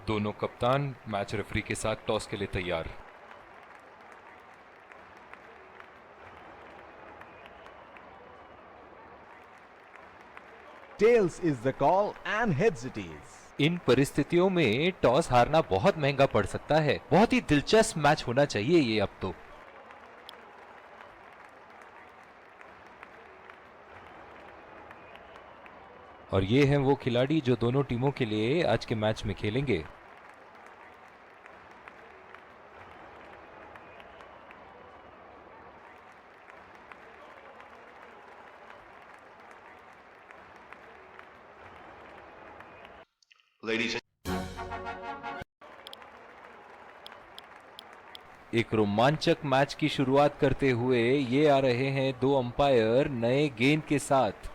दोनों कप्तान match referee के साथ टॉस के लिए तैयार। Tails is the call and heads it is. इन परिस्थितियों में टॉस हारना बहुत महंगा पड़ सकता है। बहुत ही दिलचस्प मैच होना चाहिए ये अब तो। और ये हैं वो खिलाड़ी जो दोनों टीमों के लिए आज के मैच में खेलेंगे। एक रोमांचक मैच की शुरुआत करते हुए ये आ रहे हैं दो अंपायर नए गेंद के साथ,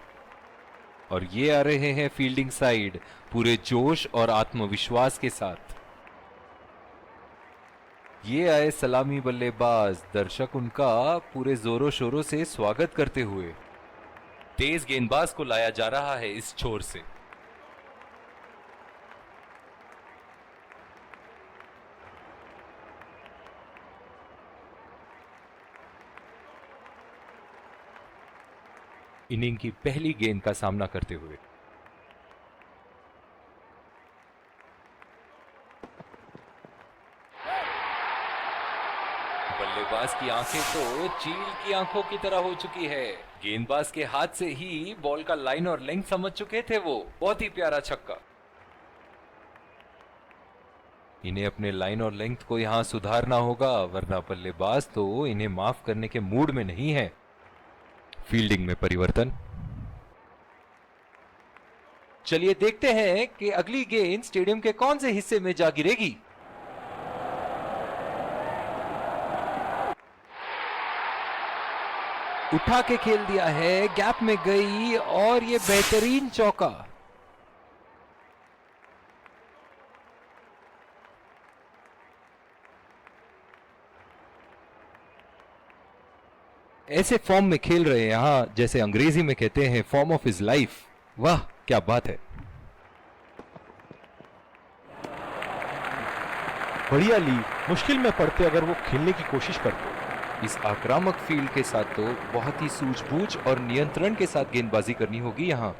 और ये आ रहे हैं फील्डिंग साइड पूरे जोश और आत्मविश्वास के साथ। ये आए सलामी बल्लेबाज, दर्शक उनका पूरे जोरों शोरों से स्वागत करते हुए। तेज गेंदबाज को लाया जा रहा है इस छोर से। इनिंग की पहली गेंद का सामना करते हुए बल्लेबाज की आंखें तो चील की आंखों की तरह हो चुकी है। गेंदबाज के हाथ से ही बॉल का लाइन और लेंथ समझ चुके थे वो। बहुत ही प्यारा छक्का। इन्हें अपने लाइन और लेंथ को यहां सुधारना होगा, वरना बल्लेबाज तो इन्हें माफ करने के मूड में नहीं है। फील्डिंग में परिवर्तन। चलिए देखते हैं कि अगली गेंद स्टेडियम के कौन से हिस्से में जा गिरेगी। उठा के खेल दिया है, गैप में गई और ये बेहतरीन चौका। ऐसे फॉर्म में खेल रहे हैं यहां, जैसे अंग्रेजी में कहते हैं फॉर्म ऑफ हिज लाइफ। वाह क्या बात है। बढ़िया ली, मुश्किल में पड़ते अगर वो खेलने की कोशिश करते। इस आक्रामक फील्ड के साथ तो बहुत ही सूझबूझ और नियंत्रण के साथ गेंदबाजी करनी होगी यहां।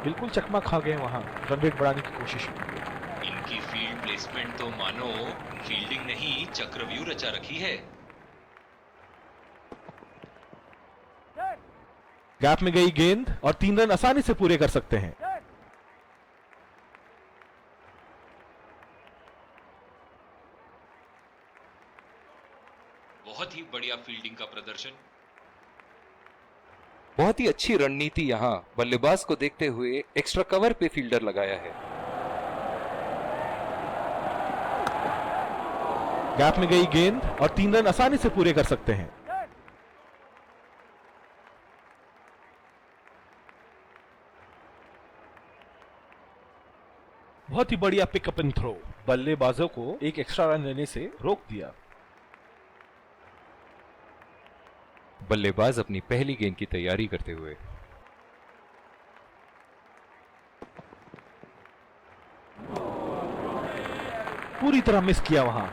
बिल्कुल चकमा खा गए वहां, रन रेट बढ़ाने की कोशिश। इनकी फील्ड प्लेसमेंट तो मानो फील्डिंग नहीं चक्रव्यूह रचा रखी है। गैप में गई गेंद और 3 रन आसानी से पूरे कर सकते हैं। बहुत ही बढ़िया फील्डिंग का प्रदर्शन। बहुत ही अच्छी रणनीति यहां बल्लेबाज को देखते हुए एक्स्ट्रा कवर पे फील्डर लगाया है। गैप में गई गेंद और 3 रन आसानी से पूरे कर सकते हैं। बहुत ही बढ़िया पिकअप एंड थ्रो, बल्लेबाजों को एक एक्स्ट्रा रन लेने से रोक दिया। बल्लेबाज अपनी पहली गेंद की तैयारी करते हुए। पूरी तरह मिस किया वहां।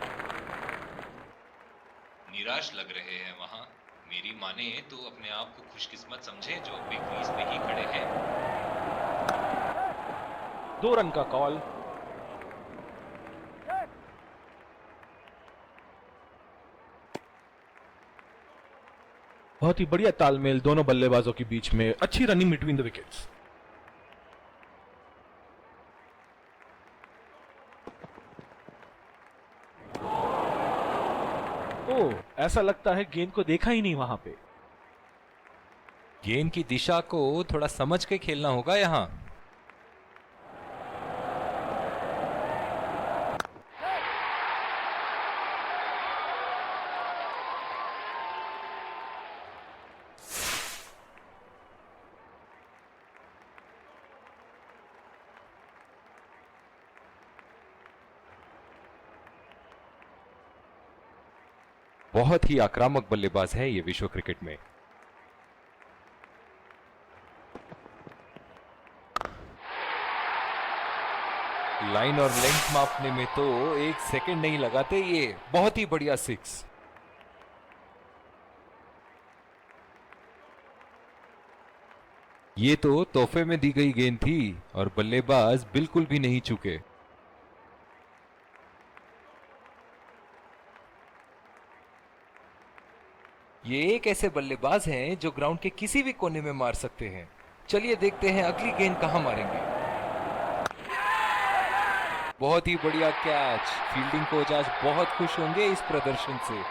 निराश लग रहे हैं वहां। मेरी माने तो अपने आप को खुशकिस्मत समझे जो बिग क्रीज पे ही खड़े हैं। 2 रन का कॉल। बहुत ही बढ़िया तालमेल दोनों बल्लेबाजों के बीच में, अच्छी रनिंग बिटवीन द विकेट्स। ओह, ऐसा लगता है गेंद को देखा ही नहीं वहां पे। गेंद की दिशा को थोड़ा समझ के खेलना होगा यहां। बहुत ही आक्रामक बल्लेबाज है ये विश्व क्रिकेट में। लाइन और लेंथ मापने में तो 1 सेकंड नहीं लगाते ये। बहुत ही बढ़िया 6। ये तो तोहफे में दी गई गेंद थी और बल्लेबाज बिल्कुल भी नहीं चूके। ये एक ऐसे बल्लेबाज हैं जो ग्राउंड के किसी भी कोने में मार सकते हैं। चलिए देखते हैं अगली गेंद कहां मारेंगे। बहुत ही बढ़िया कैच। फील्डिंग कोच आज बहुत खुश होंगे इस प्रदर्शन से।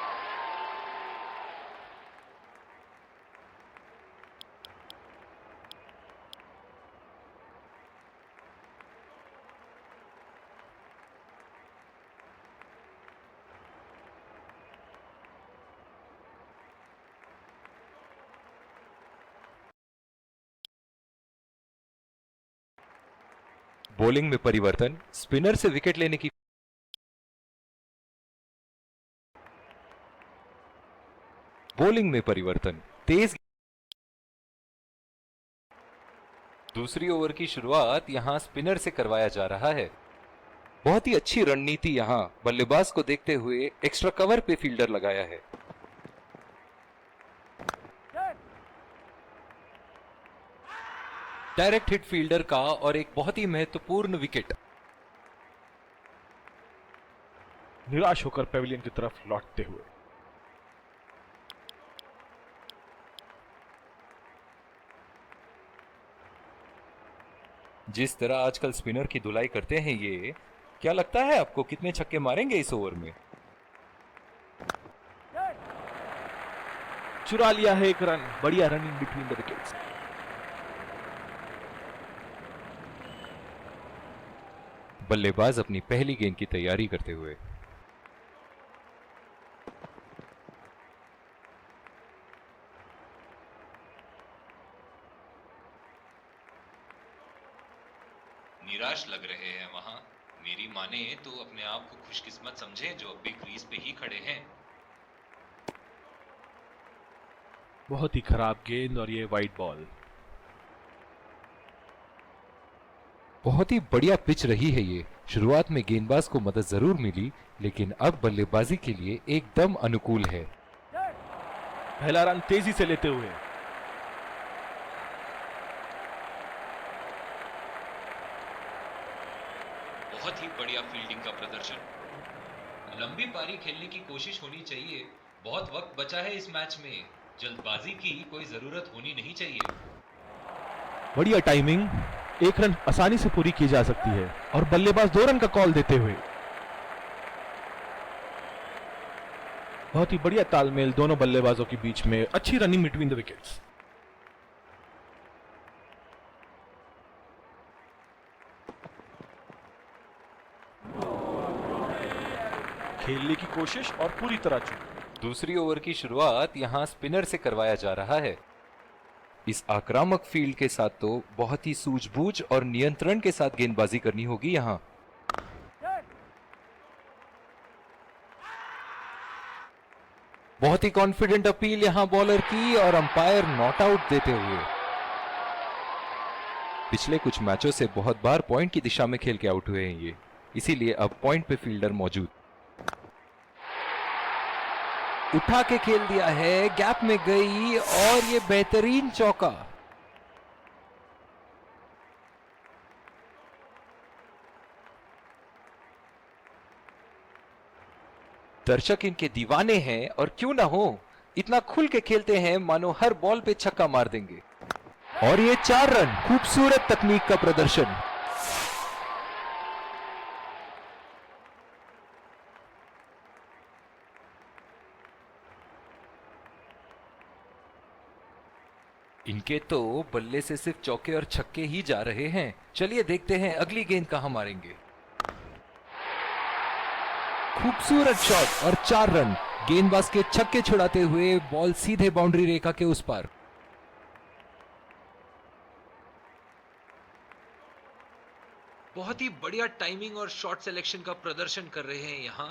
बॉलिंग में परिवर्तन, स्पिनर से विकेट लेने की। बॉलिंग में परिवर्तन, तेज। दूसरी ओवर की शुरुआत यहां स्पिनर से करवाया जा रहा है। बहुत ही अच्छी रणनीति यहां बल्लेबाज को देखते हुए एक्स्ट्रा कवर पे फील्डर लगाया है। डायरेक्ट हिट फील्डर का और एक बहुत ही महत्वपूर्ण विकेट। निराश होकर पेविलियन की तरफ लौटते हुए। जिस तरह आजकल स्पिनर की धुलाई करते हैं ये, क्या लगता है आपको कितने छक्के मारेंगे इस ओवर में? चुरा लिया है एक रन। बढ़िया run in between the wickets. बल्लेबाज अपनी पहली गेंद की तैयारी करते हुए। निराश लग रहे हैं वहां। मेरी माने तो अपने आप को खुशकिस्मत समझे जो अब भी क्रीज पे ही खड़े हैं। बहुत ही खराब गेंद और ये वाइड बॉल। बहुत ही बढ़िया पिच रही है ये। शुरुआत में गेंदबाज को मदद जरूर मिली, लेकिन अब बल्लेबाजी के लिए एकदम अनुकूल है। पहला रन तेजी से लेते हुए। बहुत ही बढ़िया फील्डिंग का प्रदर्शन। लंबी पारी खेलने की कोशिश होनी चाहिए। बहुत वक्त बचा है इस मैच में। जल्दबाजी की कोई जरूरत होनी नहीं चाहिए। बढ़िया टाइमिंग। एक रन आसानी से पूरी की जा सकती है और बल्लेबाज 2 रन का कॉल देते हुए। बहुत ही बढ़िया तालमेल दोनों बल्लेबाजों के बीच में। अच्छी रनिंग बिटवीन द विकेट्स। खेलने की कोशिश और पूरी तरह चूक। दूसरी ओवर की शुरुआत यहां स्पिनर से करवाया जा रहा है। इस आक्रामक फील्ड के साथ तो बहुत ही सूझबूझ और नियंत्रण के साथ गेंदबाजी करनी होगी यहां। बहुत ही कॉन्फिडेंट अपील यहां बॉलर की और अंपायर नॉट आउट देते हुए। पिछले कुछ मैचों से बहुत बार पॉइंट की दिशा में खेल के आउट हुए हैं ये, इसीलिए अब पॉइंट पे फील्डर मौजूद। उठा के खेल दिया है, गैप में गई और ये बेहतरीन चौका। दर्शक इनके दीवाने हैं और क्यों ना हो, इतना खुल के खेलते हैं मानो हर बॉल पे छक्का मार देंगे। और ये 4 रन। खूबसूरत तकनीक का प्रदर्शन। इनके तो बल्ले से सिर्फ चौके और छक्के ही जा रहे हैं। चलिए देखते हैं अगली गेंद कहां मारेंगे। खूबसूरत शॉट और 4 रन। गेंदबाज के छक्के छुड़ाते हुए बॉल सीधे बाउंड्री रेखा के उस पार। बहुत ही बढ़िया टाइमिंग और शॉट सिलेक्शन का प्रदर्शन कर रहे हैं यहां,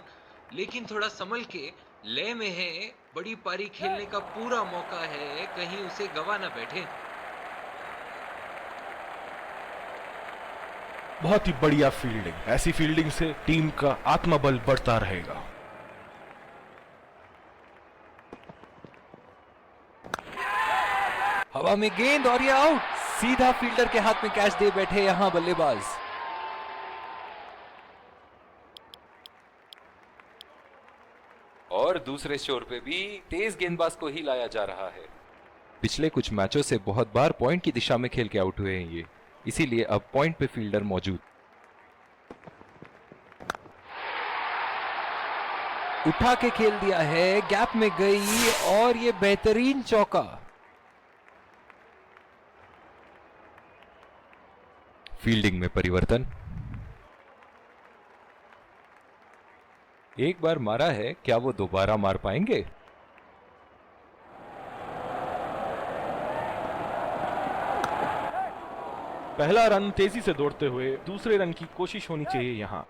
लेकिन थोड़ा संभल के। लय में है, बड़ी पारी खेलने का पूरा मौका है, कहीं उसे गवा ना बैठे। बहुत ही बढ़िया फील्डिंग। ऐसी फील्डिंग से टीम का आत्मबल बढ़ता रहेगा। हवा में गेंद और ये आउट। सीधा फील्डर के हाथ में कैच दे बैठे यहां बल्लेबाज। और दूसरे छोर पे भी तेज गेंदबाज को ही लाया जा रहा है। पिछले कुछ मैचों से बहुत बार पॉइंट की दिशा में खेल के आउट हुए हैं ये, इसीलिए अब पॉइंट पे फील्डर मौजूद। उठा के खेल दिया है, गैप में गई और ये बेहतरीन चौका। फील्डिंग में परिवर्तन। एक बार मारा है, क्या वो दोबारा मार पाएंगे? पहला रन तेजी से दौड़ते हुए दूसरे रन की कोशिश होनी चाहिए यहां।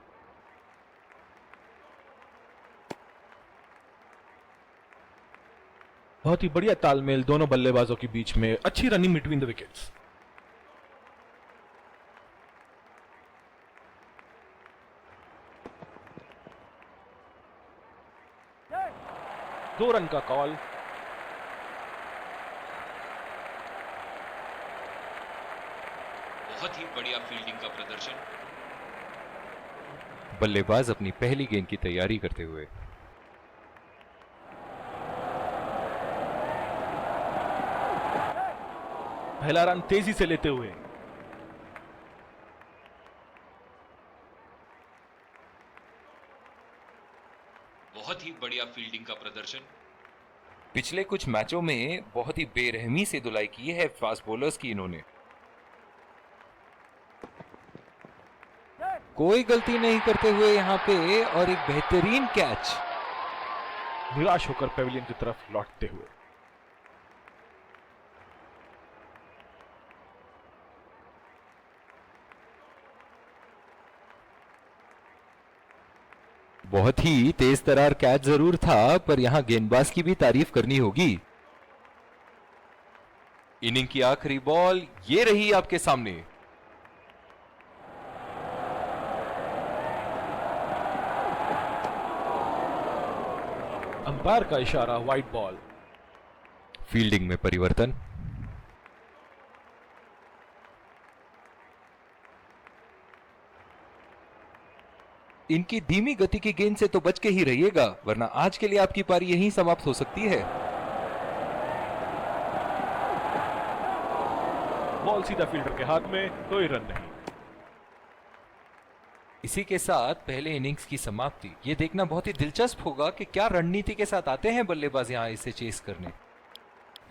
बहुत ही बढ़िया तालमेल दोनों बल्लेबाजों के बीच में। अच्छी रनिंग बिटवीन द विकेट्स। दो रन का कॉल। बहुत ही बढ़िया फील्डिंग का प्रदर्शन। बल्लेबाज अपनी पहली गेंद की तैयारी करते हुए। पहला रन तेजी से लेते हुए। बहुत ही बढ़िया फील्डिंग का प्रदर्शन। पिछले कुछ मैचों में बहुत ही बेरहमी से धुलाई की है फास्ट बॉलर्स की इन्होंने। कोई गलती नहीं करते हुए यहां पे और एक बेहतरीन कैच। निराश होकर पेविलियन की तरफ लौटते हुए। बहुत ही तेज तरार कैच जरूर था, पर यहां गेंदबाज की भी तारीफ करनी होगी। इनिंग की आखिरी बॉल ये रही आपके सामने। अंपायर का इशारा, वाइड बॉल। फील्डिंग में परिवर्तन। इनकी धीमी गति की गेंद से तो बच के ही रहिएगा, वरना आज के लिए आपकी पारी यहीं समाप्त हो सकती है। बॉल सीधा फील्डर के हाथ में, कोई रन नहीं। इसी के साथ पहले इनिंग्स की समाप्ति। ये देखना बहुत ही दिलचस्प होगा कि क्या रणनीति के साथ आते हैं बल्लेबाज यहां इसे चेस करने।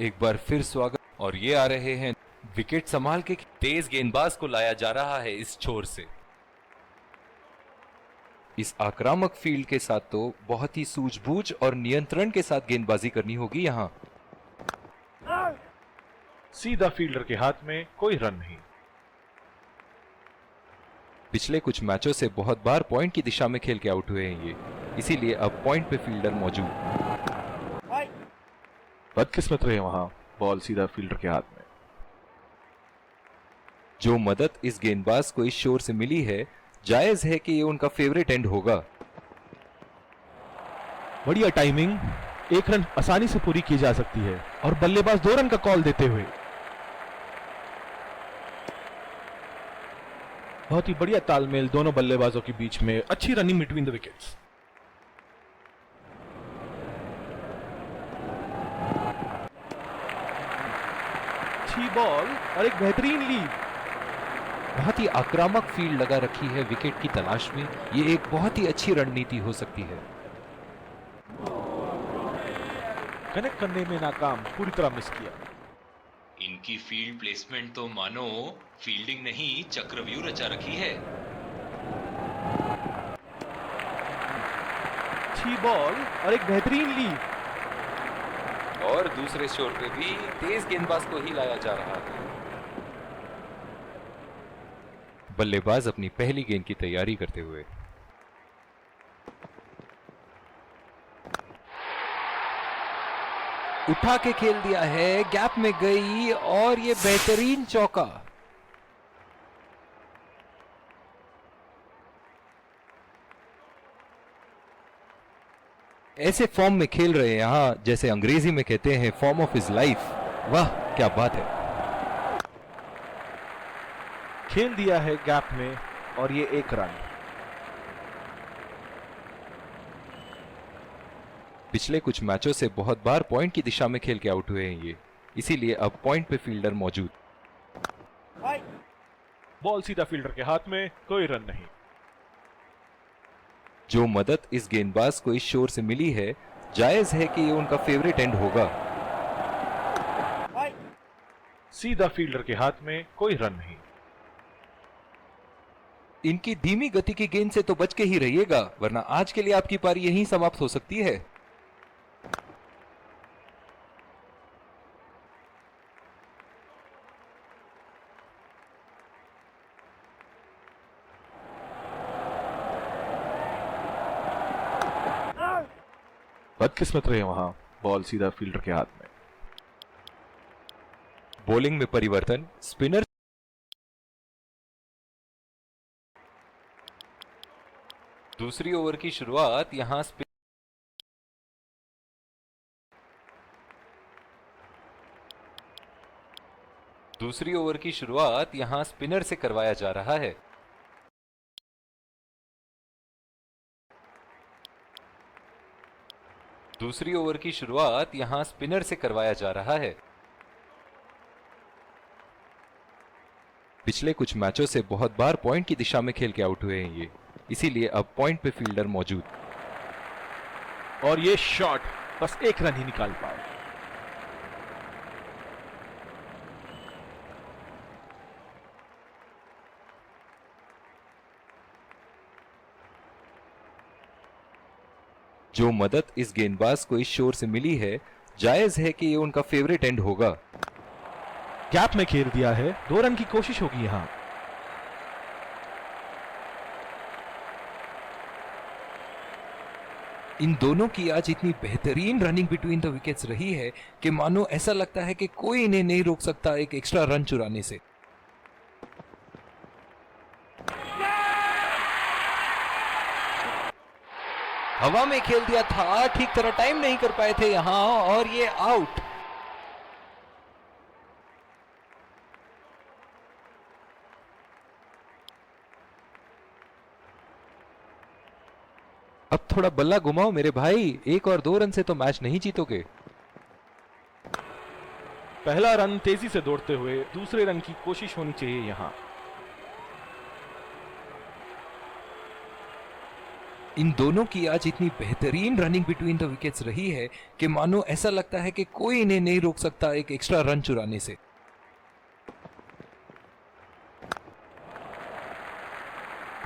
एक बार फिर स्वागत। और ये आ रहे हैं विकेट संभाल के। तेज गेंदबाज को लाया जा रहा है इस छोर से। इस आक्रामक फील्ड के साथ तो बहुत ही सूझबूझ और नियंत्रण के साथ गेंदबाजी करनी होगी यहां। सीधा फील्डर के हाथ में, कोई रन नहीं। पिछले कुछ मैचों से बहुत बार पॉइंट की दिशा में खेल के आउट हुए हैं ये, इसीलिए अब पॉइंट पे फील्डर मौजूद। बदकिस्मत रहे वहां, बॉल सीधा फील्डर के हाथ में। जो मदद इस गेंदबाज को इस शोर से मिली है, जायज है कि ये उनका फेवरेट एंड होगा। बढ़िया टाइमिंग। एक रन आसानी से पूरी की जा सकती है और बल्लेबाज 2 रन का कॉल देते हुए। बहुत ही बढ़िया तालमेल दोनों बल्लेबाजों के बीच में। अच्छी रनिंग बिटवीन द विकेट्स। अच्छी बॉल और एक बेहतरीन लीड। बहुत ही आक्रामक फील्ड लगा रखी है विकेट की तलाश में। ये एक बहुत ही अच्छी रणनीति हो सकती है। कनेक्ट करने में नाकाम, पूरी तरह मिस किया। इनकी फील्ड प्लेसमेंट तो मानो फील्डिंग नहीं चक्रव्यूह रचा रखी है। अच्छी बॉल और एक बेहतरीन लीड। और दूसरे छोर पे भी तेज गेंदबाज को ही लाया जा रहा है। बल्लेबाज अपनी पहली गेंद की तैयारी करते हुए। उठा के खेल दिया है, गैप में गई और ये बेहतरीन चौका। ऐसे फॉर्म में खेल रहे हैं यहाँ, जैसे अंग्रेजी में कहते हैं फॉर्म ऑफ हिज लाइफ। वाह क्या बात है। खेल दिया है गैप में और ये 1 रन। पिछले कुछ मैचों से बहुत बार पॉइंट की दिशा में खेल के आउट हुए हैं ये, इसीलिए अब पॉइंट पे फील्डर मौजूद। बॉल सीधा फील्डर के हाथ में, कोई रन नहीं। जो मदद इस गेंदबाज को इस शोर से मिली है, जायज है कि ये उनका फेवरेट एंड होगा। सीधा फील्डर के हाथ में, कोई रन नहीं। इनकी धीमी गति की गेंद से तो बच के ही रहिएगा, वरना आज के लिए आपकी पारी यहीं समाप्त हो सकती है। बदकिस्मत रहे वहां, बॉल सीधा फील्डर के हाथ में। बॉलिंग में परिवर्तन, स्पिनर दूसरी ओवर की शुरुआत यहां स्पिनर से करवाया जा रहा है। दूसरी ओवर की शुरुआत यहां स्पिनर से करवाया जा रहा है। पिछले कुछ मैचों से बहुत बार पॉइंट की दिशा में खेल के आउट हुए हैं ये, इसीलिए अब पॉइंट पे फील्डर मौजूद। और ये शॉट बस 1 रन ही निकाल पाए। जो मदद इस गेंदबाज को इस शोर से मिली है, जायज है कि ये उनका फेवरेट एंड होगा। गैप में खेल दिया है, 2 रन की कोशिश होगी यहां। इन दोनों की आज इतनी बेहतरीन रनिंग बिटवीन द विकेट्स रही है कि मानो ऐसा लगता है कि कोई इन्हें नहीं रोक सकता एक एक्स्ट्रा रन चुराने से। हवा में खेल दिया था, ठीक तरह टाइम नहीं कर पाए थे यहां, और ये आउट। अब थोड़ा बल्ला घुमाओ मेरे भाई, 1 और 2 रन से तो मैच नहीं जीतोगे। पहला रन तेजी से दौड़ते हुए, दूसरे रन की कोशिश होनी चाहिए यहां। इन दोनों की आज इतनी बेहतरीन रनिंग बिटवीन द विकेट्स रही है कि मानो ऐसा लगता है कि कोई इन्हें नहीं रोक सकता एक एक्स्ट्रा रन चुराने से।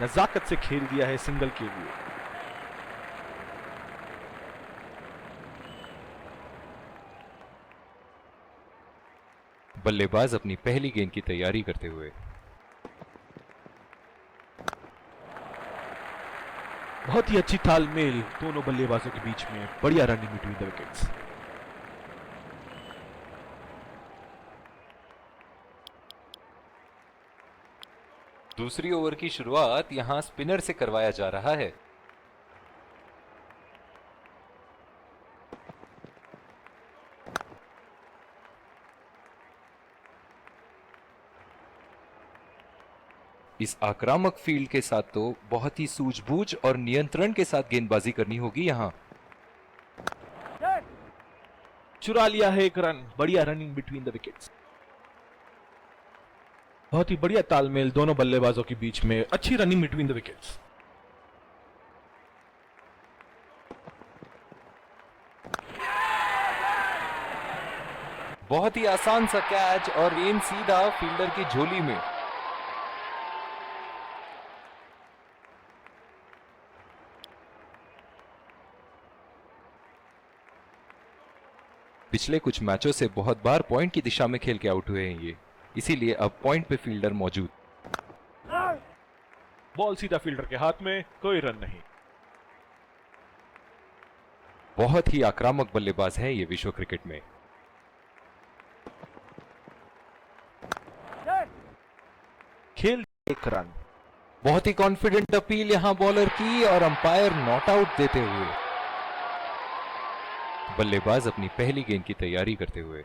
नजाकत से खेल दिया है सिंगल के लिए। बल्लेबाज अपनी पहली गेंद की तैयारी करते हुए। बहुत ही अच्छी तालमेल दोनों बल्लेबाजों के बीच में, बढ़िया रनिंग बिटवीन द विकेट्स। दूसरी ओवर की शुरुआत यहां स्पिनर से करवाया जा रहा है। इस आक्रामक फील्ड के साथ तो बहुत ही सूझबूझ और नियंत्रण के साथ गेंदबाजी करनी होगी यहां। चुरा लिया है 1 रन, बढ़िया रनिंग बिटवीन द विकेट्स। बहुत ही बढ़िया तालमेल दोनों बल्लेबाजों के बीच में, अच्छी रनिंग बिटवीन द विकेट्स। बहुत ही आसान सा कैच और गेंद सीधा फील्डर की झोली में। पिछले कुछ मैचों से बहुत बार पॉइंट की दिशा में खेल के आउट हुए हैं ये, इसीलिए अब पॉइंट पे फील्डर मौजूद। बॉल सीधा फील्डर के हाथ में, कोई रन नहीं। बहुत ही आक्रामक बल्लेबाज है ये विश्व क्रिकेट में। खेल 1 रन। बहुत ही कॉन्फिडेंट अपील यहां बॉलर की और अंपायर नॉट आउट देते हुए। बल्लेबाज अपनी पहली गेंद की तैयारी करते हुए।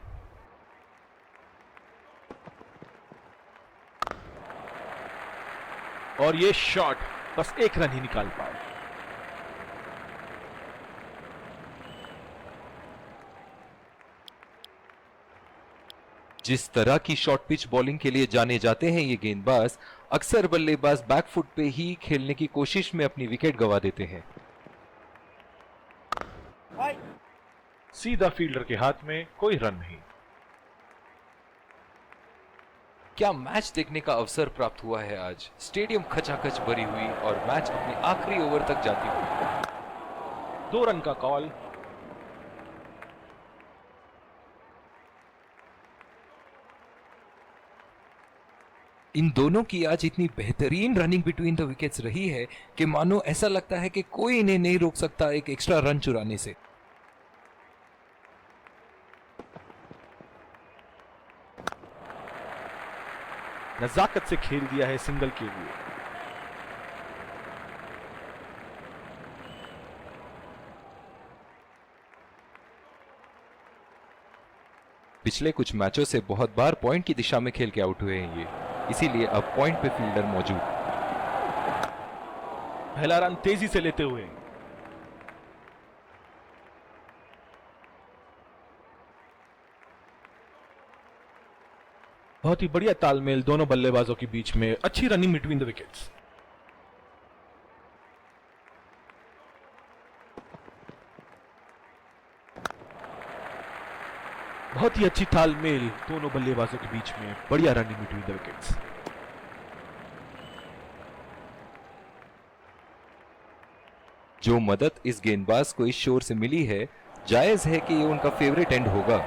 और ये शॉट बस एक रन ही निकाल पाए। जिस तरह की शॉर्ट पिच बॉलिंग के लिए जाने जाते हैं ये गेंदबाज, अक्सर बल्लेबाज बैकफुट पे ही खेलने की कोशिश में अपनी विकेट गंवा देते हैं। सीधा फील्डर के हाथ में, कोई रन नहीं। क्या मैच देखने का अवसर प्राप्त हुआ है आज। स्टेडियम खचाखच भरी हुई और मैच अपने आखिरी ओवर तक जाती हुई। 2 रन का कॉल। इन दोनों की आज इतनी बेहतरीन रनिंग बिटवीन द विकेट्स रही है कि मानो ऐसा लगता है कि कोई इन्हें नहीं रोक सकता एक एक्स्ट्रा रन चुराने से। नजाकत से खेल दिया है सिंगल के लिए। पिछले कुछ मैचों से बहुत बार पॉइंट की दिशा में खेल के आउट हुए हैं ये, इसीलिए अब पॉइंट पे फील्डर मौजूद। पहला रन तेजी से लेते हुए। बहुत ही बढ़िया तालमेल दोनों बल्लेबाजों के बीच में, अच्छी रनिंग बिटवीन द विकेट्स। बहुत ही अच्छी तालमेल दोनों बल्लेबाजों के बीच में, बढ़िया रनिंग बिटवीन द विकेट्स। जो मदद इस गेंदबाज को इस शोर से मिली है, जायज है कि ये उनका फेवरेट एंड होगा।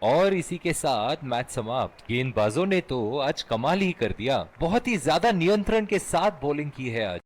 और इसी के साथ मैच समाप्त। गेंदबाजों ने तो आज कमाल ही कर दिया, बहुत ही ज्यादा नियंत्रण के साथ बॉलिंग की है आज।